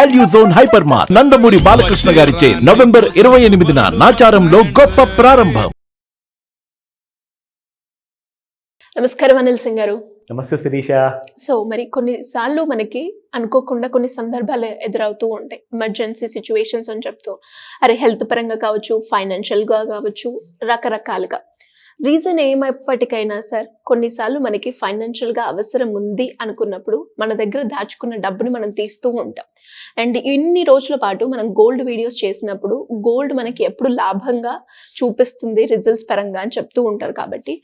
Value Zone Hyper Mart Nandamuri Balakrishna గారిచే November 28న నాచారంలో గొప్ప ప్రారంభం. నమస్కారం అనిల్ సింగ్ గారు. నమస్తే శిరీష. సో మరి కొన్నిసార్లు మనకి అనుకోకుండా కొన్ని సందర్భాలు ఎదురవుతూ ఉంటాయి, ఎమర్జెన్సీ సిచ్యువేషన్స్ అని చెప్తూ, అరే హెల్త్ పరంగా కావచ్చు, ఫైనాన్షియల్గా కావచ్చు, రకరకాలుగా. రీజన్ ఏమైప్పటికైనా సార్, కొన్నిసార్లు మనకి ఫైనాన్షియల్గా అవసరం ఉంది అనుకున్నప్పుడు మన దగ్గర దాచుకున్న డబ్బుని మనం తీస్తూ ఉంటాం. అండ్ ఇన్ని రోజుల పాటు మనం గోల్డ్ వీడియోస్ చేసినప్పుడు గోల్డ్ మనకి ఎప్పుడు లాభంగా చూపిస్తుంది రిజల్ట్స్ పరంగా అని చెప్తూ ఉంటారు. కాబట్టి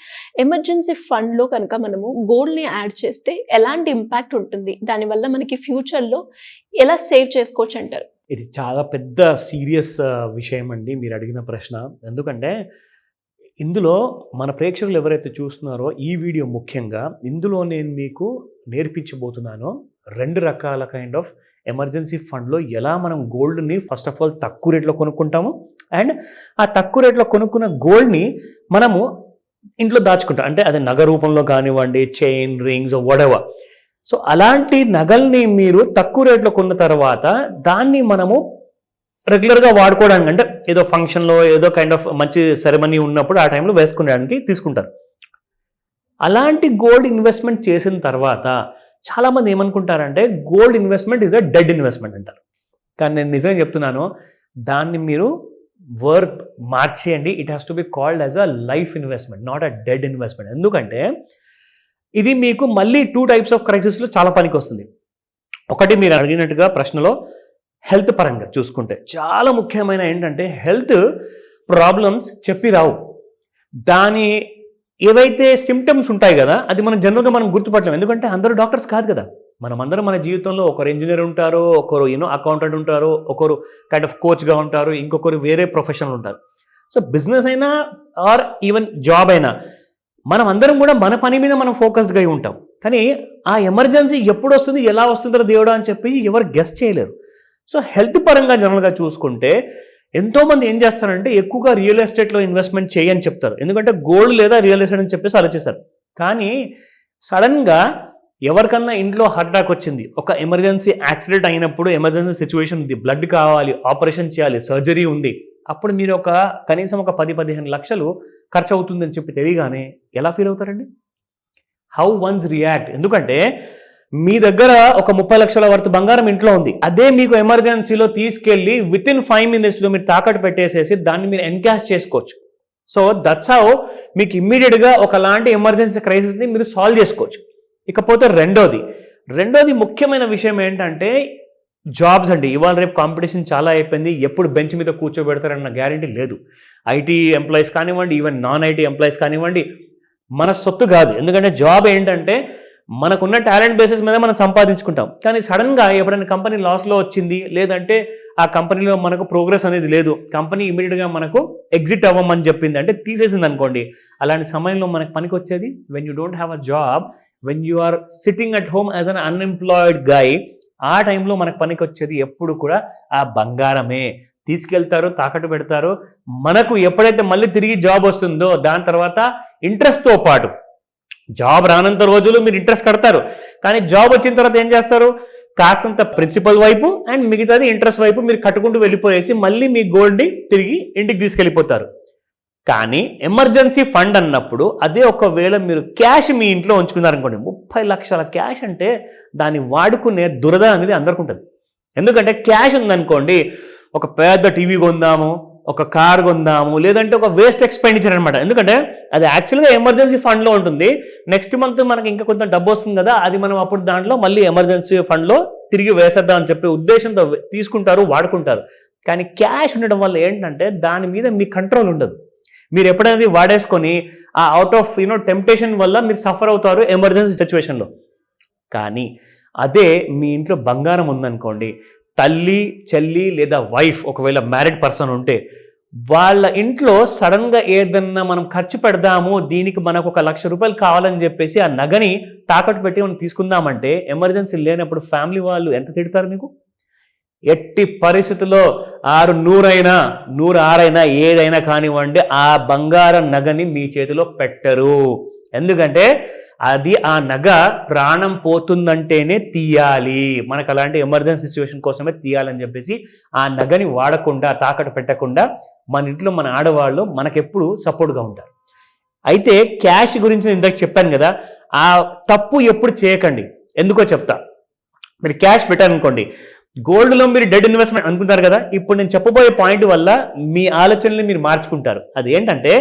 ఎమర్జెన్సీ ఫండ్లో కనుక మనము గోల్డ్ని యాడ్ చేస్తే ఎలాంటి ఇంపాక్ట్ ఉంటుంది, దానివల్ల మనకి ఫ్యూచర్లో ఎలా సేవ్ చేసుకోవచ్చు అంటారు? ఇది చాలా పెద్ద సీరియస్ విషయం అండి మీరు అడిగిన ప్రశ్న. ఎందుకంటే ఇందులో మన ప్రేక్షకులు ఎవరైతే చూస్తున్నారో ఈ వీడియో ముఖ్యంగా ఇందులో నేను మీకు నేర్పించబోతున్నానో 2 రకాల కైండ్ ఆఫ్ ఎమర్జెన్సీ ఫండ్లో ఎలా మనం గోల్డ్ని ఫస్ట్ ఆఫ్ ఆల్ తక్కువ రేట్లో కొనుక్కుంటాము, అండ్ ఆ తక్కువ రేట్లో కొనుక్కున్న గోల్డ్ని మనము ఇంట్లో దాచుకుంటాం. అంటే అది నగ రూపంలో కానివ్వండి, చైన్, రింగ్స్, వడెవర్. సో అలాంటి నగల్ని మీరు తక్కువ రేట్లో కొన్న తర్వాత దాన్ని మనము రెగ్యులర్గా వాడుకోవడానికి, అంటే ఏదో ఫంక్షన్లో ఏదో కైండ్ ఆఫ్ మంచి సెరమనీ ఉన్నప్పుడు ఆ టైంలో వేసుకునేడానికి తీసుకుంటారు. అలాంటి గోల్డ్ ఇన్వెస్ట్మెంట్ చేసిన తర్వాత చాలామంది ఏమనుకుంటారంటే gold investment is a dead investment అంటారు. కానీ నేను నిజంగా చెప్తున్నాను, దాన్ని మీరు వర్క్ మార్చేయండి. It has to be called as a life investment, not a dead investment. ఎందుకంటే ఇది మీకు మళ్ళీ 2 టైప్స్ ఆఫ్ క్రైసిస్లో చాలా పనికి వస్తుంది. ఒకటి మీరు అడిగినట్టుగా ప్రశ్నలో హెల్త్ పరంగా చూసుకుంటే చాలా ముఖ్యమైన ఏంటంటే హెల్త్ ప్రాబ్లమ్స్ చెప్పి రావు. దాని ఏవైతే సిమ్టమ్స్ ఉంటాయి కదా, అది మనం జనరల్గా మనం గుర్తుపట్టలేం. ఎందుకంటే అందరూ డాక్టర్స్ కాదు కదా. మనమందరం మన జీవితంలో ఒకరు ఇంజనీర్ ఉంటారు, ఒకరు అకౌంటెంట్ ఉంటారు, ఒకరు కైండ్ ఆఫ్ కోచ్గా ఉంటారు, ఇంకొకరు వేరే ప్రొఫెషనల్ ఉంటారు. సో బిజినెస్ అయినా ఆర్ ఈవెన్ జాబ్ అయినా మనం అందరం కూడా మన పని మీద మనం ఫోకస్డ్గా అయి ఉంటాం. కానీ ఆ ఎమర్జెన్సీ ఎప్పుడు వస్తుంది, ఎలా వస్తుందో దేవుడా అని చెప్పి ఎవరు గెస్ చేయలేరు. సో హెల్త్ పరంగా జనరల్గా చూసుకుంటే ఎంతోమంది ఏం చేస్తారంటే ఎక్కువగా రియల్ ఎస్టేట్లో ఇన్వెస్ట్మెంట్ చేయని చెప్తారు. ఎందుకంటే గోల్డ్ లేదా రియల్ ఎస్టేట్ అని చెప్పేసి ఆలోచిస్తారు. కానీ సడన్గా ఎవరికన్నా ఇంట్లో హార్ట్ అటాక్ వచ్చింది, ఒక ఎమర్జెన్సీ యాక్సిడెంట్ అయినప్పుడు, ఎమర్జెన్సీ సిచ్యువేషన్ ఉంది, బ్లడ్ కావాలి, ఆపరేషన్ చేయాలి, సర్జరీ ఉంది, అప్పుడు మీరు కనీసం ఒక 10-15 లక్షలు ఖర్చు అవుతుందని చెప్పి తెలియగానే ఎలా ఫీల్ అవుతారండి? How once react? ఎందుకంటే మీ దగ్గర ఒక 30 లక్షల వర్త్ బంగారం ఇంట్లో ఉంది, అదే మీకు ఎమర్జెన్సీలో తీసుకెళ్ళి వితిన్ 5 మినిట్స్లో మీరు తాకట్టు పెట్టేసేసి దాన్ని మీరు ఎన్కాష్ చేసుకోవచ్చు. సో దట్స్ హౌ మీకు ఇమ్మీడియట్గా ఒకలాంటి ఎమర్జెన్సీ క్రైసిస్ని మీరు సాల్వ్ చేసుకోవచ్చు. ఇకపోతే రెండోది ముఖ్యమైన విషయం ఏంటంటే జాబ్స్ అండి. ఇవాళ రేపు కాంపిటీషన్ చాలా అయిపోయింది. ఎప్పుడు బెంచ్ మీద కూర్చోబెడతారన్న గ్యారంటీ లేదు. ఐటీ ఎంప్లాయీస్ కానివ్వండి, ఈవెన్ నాన్ ఐటీ ఎంప్లాయీస్ కానివ్వండి, మన సొత్తు కాదు. ఎందుకంటే జాబ్ ఏంటంటే మనకున్న టాలెంట్ బేసిస్ మీద మనం సంపాదించుకుంటాం. కానీ సడన్గా ఎప్పుడైనా కంపెనీ లాస్లో వచ్చింది, లేదంటే ఆ కంపెనీలో మనకు ప్రోగ్రెస్ అనేది లేదు, కంపెనీ ఇమీడియట్గా మనకు ఎగ్జిట్ అవ్వమని చెప్పింది, అంటే తీసేసింది అనుకోండి, అలాంటి సమయంలో మనకు పనికి వచ్చేది when you don't have a job, when you are sitting at home as an unemployed guy, ఆ టైంలో మనకు పనికి వచ్చేది ఎప్పుడు కూడా ఆ బంగారమే. తీసుకెళ్తారు, తాకట్టు పెడతారు. మనకు ఎప్పుడైతే మళ్ళీ తిరిగి జాబ్ వస్తుందో దాని తర్వాత ఇంట్రెస్ట్తో పాటు, జాబ్ రానంత రోజులు మీరు ఇంట్రెస్ట్ కడతారు, కానీ జాబ్ వచ్చిన తర్వాత ఏం చేస్తారు, కాసంత ప్రిన్సిపల్ వైపు అండ్ మిగతాది ఇంట్రెస్ట్ వైపు మీరు కట్టుకుంటూ వెళ్ళిపోయేసి మళ్ళీ మీ గోల్డ్ని తిరిగి ఇంటికి తీసుకెళ్ళిపోతారు. కానీ ఎమర్జెన్సీ ఫండ్ అన్నప్పుడు అదే ఒకవేళ మీరు క్యాష్ మీ ఇంట్లో ఉంచుకున్నారనుకోండి, 30 లక్షల క్యాష్ అంటే దాన్ని వాడుకునే దురద అనేది అందరికీ ఉంటుంది. ఎందుకంటే క్యాష్ ఉందనుకోండి, ఒక పెద్ద టీవీ కొందాము, ఒక కార్ కొందాము, లేదంటే ఒక వేస్ట్ ఎక్స్పెండిచర్ అనమాట. ఎందుకంటే అది యాక్చువల్గా ఎమర్జెన్సీ ఫండ్లో ఉంటుంది. నెక్స్ట్ మంత్ మనకి ఇంకా కొంత డబ్బు వస్తుంది కదా, అది మనం అప్పుడు దాంట్లో మళ్ళీ ఎమర్జెన్సీ ఫండ్లో తిరిగి వేసేద్దాం అని చెప్పే ఉద్దేశంతో తీసుకుంటారు, వాడుకుంటారు. కానీ క్యాష్ ఉండడం వల్ల ఏంటంటే దాని మీద మీ కంట్రోల్ ఉండదు. మీరు ఎప్పుడైనా వాడేసుకొని ఆ అవుట్ ఆఫ్ టెంప్టేషన్ వల్ల మీరు సఫర్ అవుతారు ఎమర్జెన్సీ సిచ్యువేషన్లో. కానీ అదే మీ ఇంట్లో బంగారం ఉందనుకోండి, తల్లి, చెల్లి లేదా వైఫ్ ఒకవేళ మ్యారీడ్ పర్సన్ ఉంటే వాళ్ళ ఇంట్లో సడన్గా ఏదన్నా మనం ఖర్చు పెడదాము, దీనికి మనకు 1 లక్ష రూపాయలు కావాలని చెప్పేసి ఆ నగని తాకట్టు పెట్టి మనం తీసుకుందామంటే ఎమర్జెన్సీ లేనప్పుడు ఫ్యామిలీ వాళ్ళు ఎంత తిడతారు మీకు? ఎట్టి పరిస్థితుల్లో 100 అయినా 106 అయినా ఏదైనా కానివ్వండి, ఆ బంగారం నగని మీ చేతిలో పెట్టరు. ఎందుకంటే అది ఆ నగ ప్రాణం పోతుందంటేనే తీయాలి, మనకు అలాంటి ఎమర్జెన్సీ సిచ్యువేషన్ కోసమే తీయాలని చెప్పేసి ఆ నగని వాడకుండా తాకట్టు పెట్టకుండా మన ఇంట్లో మన ఆడవాళ్ళు మనకెప్పుడు సపోర్ట్గా ఉంటారు. అయితే క్యాష్ గురించి నేను ఇందాక చెప్పాను కదా, ఆ తప్పు ఎప్పుడు చేయకండి. ఎందుకో చెప్తా. మీరు క్యాష్ పెట్టారనుకోండి, గోల్డ్లో మీరు డెడ్ ఇన్వెస్ట్మెంట్ అనుకుంటారు కదా, ఇప్పుడు నేను చెప్పబోయే పాయింట్ వల్ల మీ ఆలోచనల్ని మీరు మార్చుకుంటారు. అది ఏంటంటే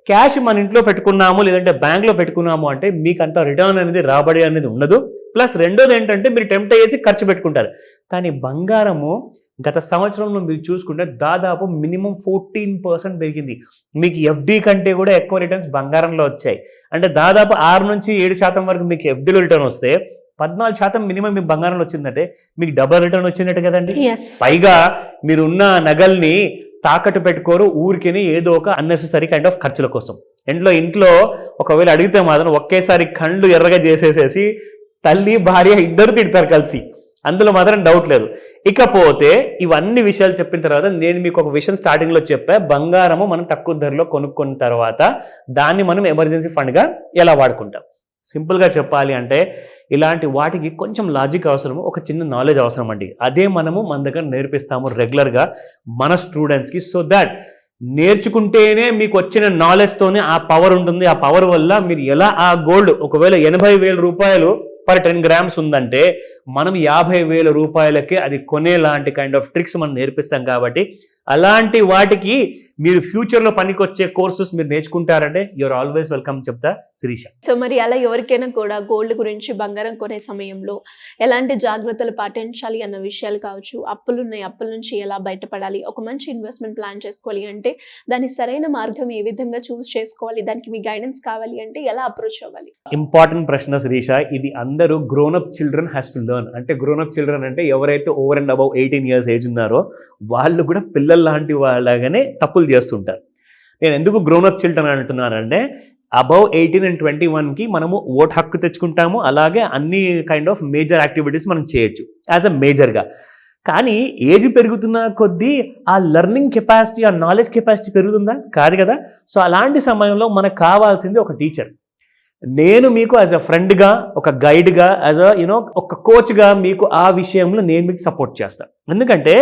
క్యాష్ మన ఇంట్లో పెట్టుకున్నాము లేదంటే బ్యాంక్లో పెట్టుకున్నాము అంటే మీకు అంత రిటర్న్ అనేది రాబడి అనేది ఉండదు. ప్లస్ రెండోది ఏంటంటే మీరు టెంప్ట్ అయ్యేసి ఖర్చు పెట్టుకుంటారు. కానీ బంగారము గత సంవత్సరంలో మీరు చూసుకుంటే దాదాపు మినిమం 14% పెరిగింది. మీకు ఎఫ్డి కంటే కూడా ఎక్కువ రిటర్న్స్ బంగారంలో వచ్చాయి. అంటే దాదాపు 6 నుంచి 7% వరకు మీకు ఎఫ్డీలో రిటర్న్ వస్తే 14% మినిమం మీకు బంగారంలో వచ్చిందంటే మీకు డబుల్ రిటర్న్ వచ్చినట్టు కదండి. పైగా మీరున్న నగల్ని తాకట్టు పెట్టుకోరు, ఊరికిని ఏదో ఒక అన్నెసెసరీ కైండ్ ఆఫ్ ఖర్చుల కోసం. ఇంట్లో ఒకవేళ అడిగితే మాత్రం ఒకేసారి కళ్ళు ఎర్రగా చేసేసేసి తల్లి భార్య ఇద్దరు తిడతారు కలిసి, అందులో మాత్రం డౌట్ లేదు. ఇకపోతే ఇవన్నీ విషయాలు చెప్పిన తర్వాత నేను మీకు ఒక విషయం స్టార్టింగ్లో చెప్పా, బంగారము మనం తక్కువ ధరలో కొనుక్కున్న తర్వాత దాన్ని మనం ఎమర్జెన్సీ ఫండ్గా ఎలా వాడుకుంటాం. సింపుల్గా చెప్పాలి అంటే ఇలాంటి వాటికి కొంచెం లాజిక్ అవసరము, ఒక చిన్న నాలెడ్జ్ అవసరం అండి. అదే మనము మన దగ్గర నేర్పిస్తాము రెగ్యులర్గా మన స్టూడెంట్స్కి. సో దాట్ నేర్చుకుంటేనే మీకు వచ్చిన నాలెడ్జ్తోనే ఆ పవర్ ఉంటుంది. ఆ పవర్ వల్ల మీరు ఎలా ఆ గోల్డ్ ఒకవేళ 80,000 రూపాయలు పర్ 10 గ్రామ్స్ ఉందంటే మనం 50,000 రూపాయలకే అది కొనేలాంటి కైండ్ ఆఫ్ ట్రిక్స్ మనం నేర్పిస్తాం. కాబట్టి అలాంటి వాటికి మీరు ఫ్యూచర్లో పనికొచ్చే కోర్సెస్ మీరు నేర్చుకుంటారంటే యూఆర్ ఆల్వేస్ వెల్కమ్ చెప్తా శిరీష. సో మరి అలా ఎవరికైనా కూడా గోల్డ్ గురించి బంగారం కొనే సమయంలో ఎలాంటి జాగ్రత్తలు పాటించాలి అన్న విషయాలు కావచ్చు, అప్పుల నుంచి ఎలా బయటపడాలి, ఒక మంచి ఇన్వెస్ట్మెంట్ ప్లాన్ చేసుకోవాలి అంటే దాని సరైన మార్గం ఏ విధంగా చూస్ చేసుకోవాలి, దానికి మీ గైడెన్స్ కావాలి అంటే ఎలా అప్రోచ్ అవ్వాలి? ఇంపార్టెంట్ ప్రశ్న శిరీష. ఇది అందరూ grown-up children has to learn. అంటే గ్రోనప్ చిల్డ్రన్ అంటే ఎవరైతే over and above 18 years age ఉన్నారో వాళ్ళు కూడా పిల్లలు లాంటి వాళ్ళగానే తప్పులు చేస్తుంటారు. నేను ఎందుకు గ్రోనప్ చిల్డ్రన్ అంటున్నానంటే అబౌవ్ 18 and 21కి మనము ఓట్ హక్కు తెచ్చుకుంటాము, అలాగే అన్ని కైండ్ ఆఫ్ మేజర్ యాక్టివిటీస్ మనం చేయొచ్చు యాజ్ అ మేజర్గా. కానీ ఏజ్ పెరుగుతున్న కొద్దీ ఆ లెర్నింగ్ కెపాసిటీ, ఆ నాలెడ్జ్ కెపాసిటీ పెరుగుతుందా? కాదు కదా. సో అలాంటి సమయంలో మనకు కావాల్సింది ఒక టీచర్. నేను మీకు యాజ్ అ ఫ్రెండ్గా, ఒక గైడ్గా, యాజ్ అ ఒక కోచ్గా మీకు ఆ విషయంలో నేను మీకు సపోర్ట్ చేస్తాను. ఎందుకంటే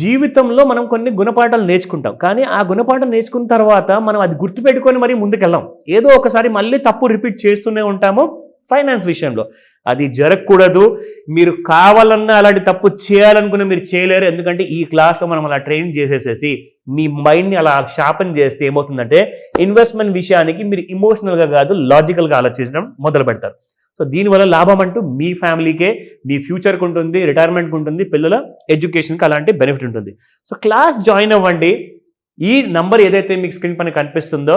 జీవితంలో మనం కొన్ని గుణపాఠాలు నేర్చుకుంటాం, కానీ ఆ గుణపాఠం నేర్చుకున్న తర్వాత మనం అది గుర్తుపెట్టుకొని మరీ ముందుకెళ్ళాం. ఏదో ఒకసారి మళ్ళీ తప్పు రిపీట్ చేస్తూనే ఉంటాము. ఫైనాన్స్ విషయంలో అది జరగకూడదు. మీరు కావాలన్నా అలాంటి తప్పు చేయాలనుకున్న మీరు చేయలేరు. ఎందుకంటే ఈ క్లాస్లో మనం అలా ట్రైన్ చేసేసేసి మీ మైండ్ని అలా షార్పన్ చేస్తే ఏమవుతుందంటే ఇన్వెస్ట్మెంట్ విషయానికి మీరు ఇమోషనల్గా కాదు లాజికల్గా ఆలోచించడం మొదలు పెడతారు. సో దీనివల్ల లాభం అంటూ మీ ఫ్యామిలీకే, మీ ఫ్యూచర్కి ఉంటుంది, రిటైర్మెంట్కి ఉంటుంది, పిల్లల ఎడ్యుకేషన్కి అలాంటి బెనిఫిట్ ఉంటుంది. సో క్లాస్ జాయిన్ అవ్వండి. ఈ నంబర్ ఏదైతే మీకు స్క్రీన్ పైన కనిపిస్తుందో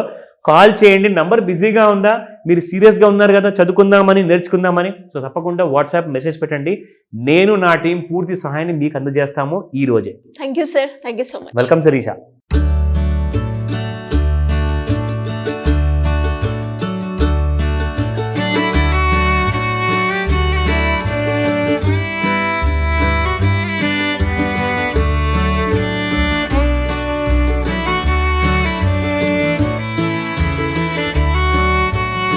కాల్ చేయండి. నంబర్ బిజీగా ఉందా, మీరు సీరియస్గా ఉన్నారు కదా చదువుకుందామని, నేర్చుకుందామని, సో తప్పకుండా వాట్సాప్ మెసేజ్ పెట్టండి. నేను నా టీం పూర్తి సహాయాన్ని మీకు అందజేస్తాము ఈ రోజే. Thank you sir, thank you so much. Welcome Sirisha.